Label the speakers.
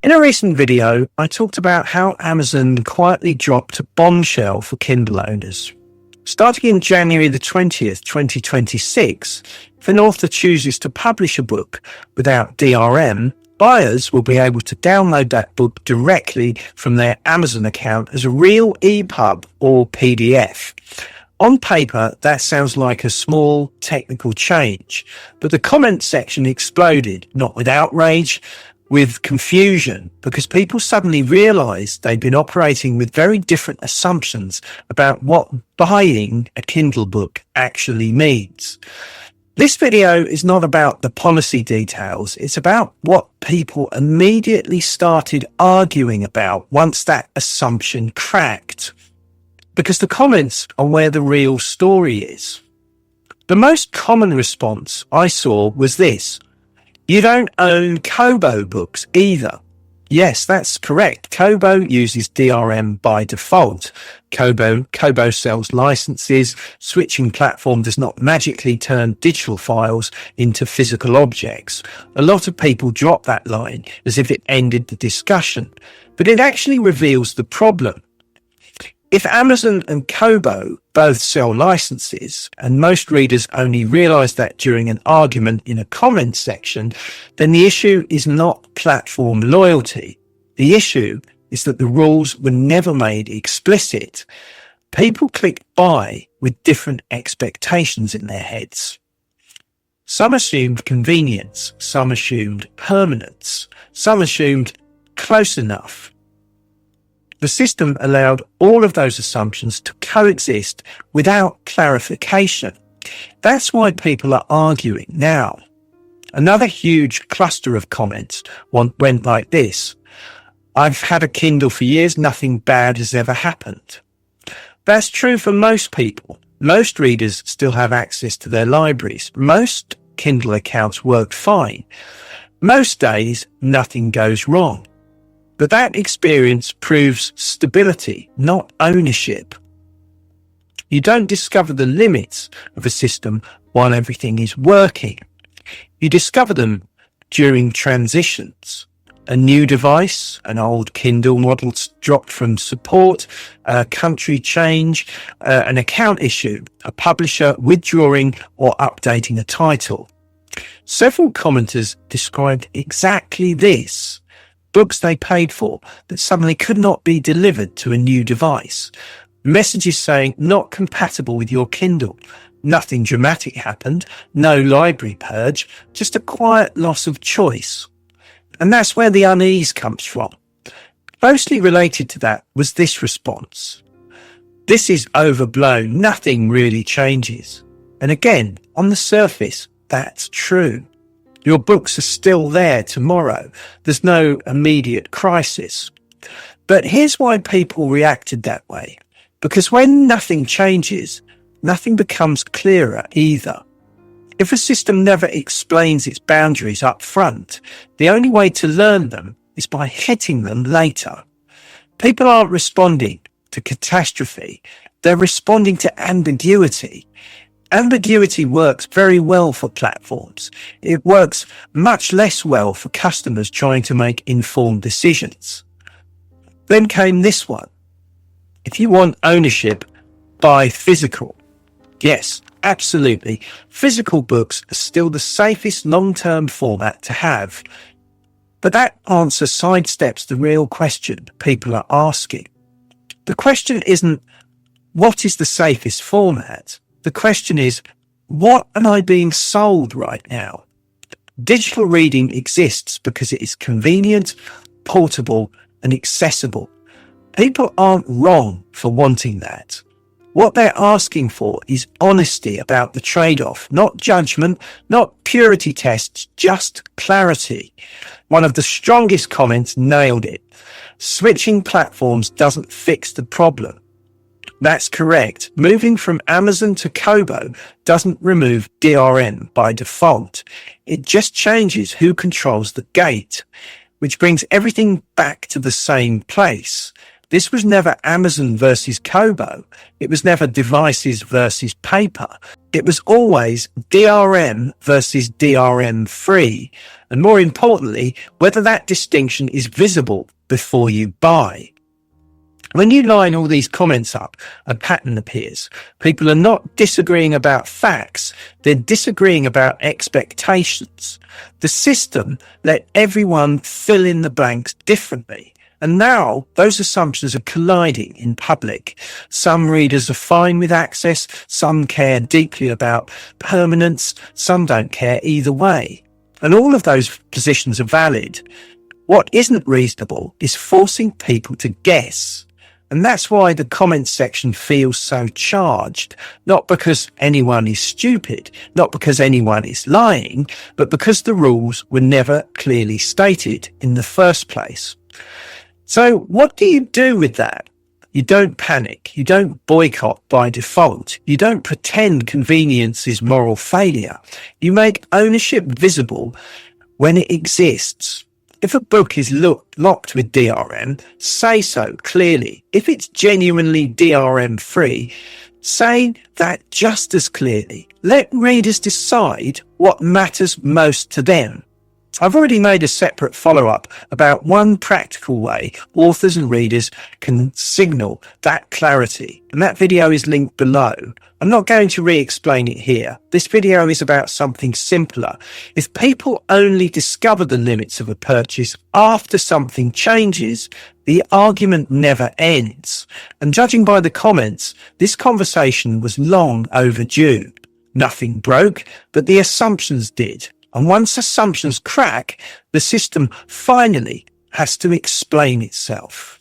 Speaker 1: In a recent video, I talked about how Amazon quietly dropped a bombshell for Kindle owners. Starting in January the 20th, 2026, if an author chooses to publish a book without DRM, buyers will be able to download that book directly from their Amazon account as a real EPUB or PDF. On paper, that sounds like a small technical change, but the comment section exploded, not with outrage, with confusion, because people suddenly realized they'd been operating with very different assumptions about what buying a Kindle book actually means. This video is not about the policy details. It's about what people immediately started arguing about once that assumption cracked. Because the comments are where the real story is. The most common response I saw was this: "You don't own Kobo books either." Yes, that's correct. Kobo uses DRM by default. Kobo sells licenses. Switching platform does not magically turn digital files into physical objects. A lot of people drop that line as if it ended the discussion, but it actually reveals the problem. If Amazon and Kobo both sell licenses, and most readers only realize that during an argument in a comment section, then the issue is not platform loyalty. The issue is that the rules were never made explicit. People click buy with different expectations in their heads. Some assumed convenience, some assumed permanence, some assumed close enough. The system allowed all of those assumptions to coexist without clarification. That's why people are arguing now. Another huge cluster of comments went like this: "I've had a Kindle for years, nothing bad has ever happened." That's true for most people. Most readers still have access to their libraries. Most Kindle accounts work fine. Most days, nothing goes wrong. But that experience proves stability, not ownership. You don't discover the limits of a system while everything is working. You discover them during transitions. A new device, an old Kindle model dropped from support, a country change, an account issue, a publisher withdrawing or updating a title. Several commenters described exactly this. Books they paid for that suddenly could not be delivered to a new device. Messages saying not compatible with your Kindle. Nothing dramatic happened, no library purge, just a quiet loss of choice. And that's where the unease comes from. Closely related to that was this response: "This is overblown, nothing really changes." And again, on the surface, that's true. Your books are still there tomorrow. There's no immediate crisis. But here's why people reacted that way. Because when nothing changes, nothing becomes clearer either. If a system never explains its boundaries up front, the only way to learn them is by hitting them later. People aren't responding to catastrophe. They're responding to ambiguity. Ambiguity works very well for platforms. It works much less well for customers trying to make informed decisions. Then came this one: "If you want ownership, buy physical." Yes, absolutely. Physical books are still the safest long-term format to have. But that answer sidesteps the real question people are asking. The question isn't, what is the safest format? The question is, what am I being sold right now? Digital reading exists because it is convenient, portable, and accessible. People aren't wrong for wanting that. What they're asking for is honesty about the trade-off, not judgment, not purity tests, just clarity. One of the strongest comments nailed it: "Switching platforms doesn't fix the problem." That's correct. Moving from Amazon to Kobo doesn't remove DRM by default. It just changes who controls the gate, which brings everything back to the same place. This was never Amazon versus Kobo. It was never devices versus paper. It was always DRM versus DRM free. And more importantly, whether that distinction is visible before you buy. When you line all these comments up, a pattern appears. People are not disagreeing about facts, they're disagreeing about expectations. The system let everyone fill in the blanks differently. And now those assumptions are colliding in public. Some readers are fine with access, some care deeply about permanence, some don't care either way. And all of those positions are valid. What isn't reasonable is forcing people to guess. And that's why the comments section feels so charged, not because anyone is stupid, not because anyone is lying, but because the rules were never clearly stated in the first place. So what do you do with that? You don't panic. You don't boycott by default. You don't pretend convenience is moral failure. You make ownership visible when it exists. If a book is locked with DRM, say so clearly. If it's genuinely DRM free, say that just as clearly. Let readers decide what matters most to them. I've already made a separate follow-up about one practical way authors and readers can signal that clarity, and that video is linked below. I'm not going to re-explain it here. This video is about something simpler. If people only discover the limits of a purchase after something changes, the argument never ends. And judging by the comments, this conversation was long overdue. Nothing broke, but the assumptions did. And once assumptions crack, the system finally has to explain itself.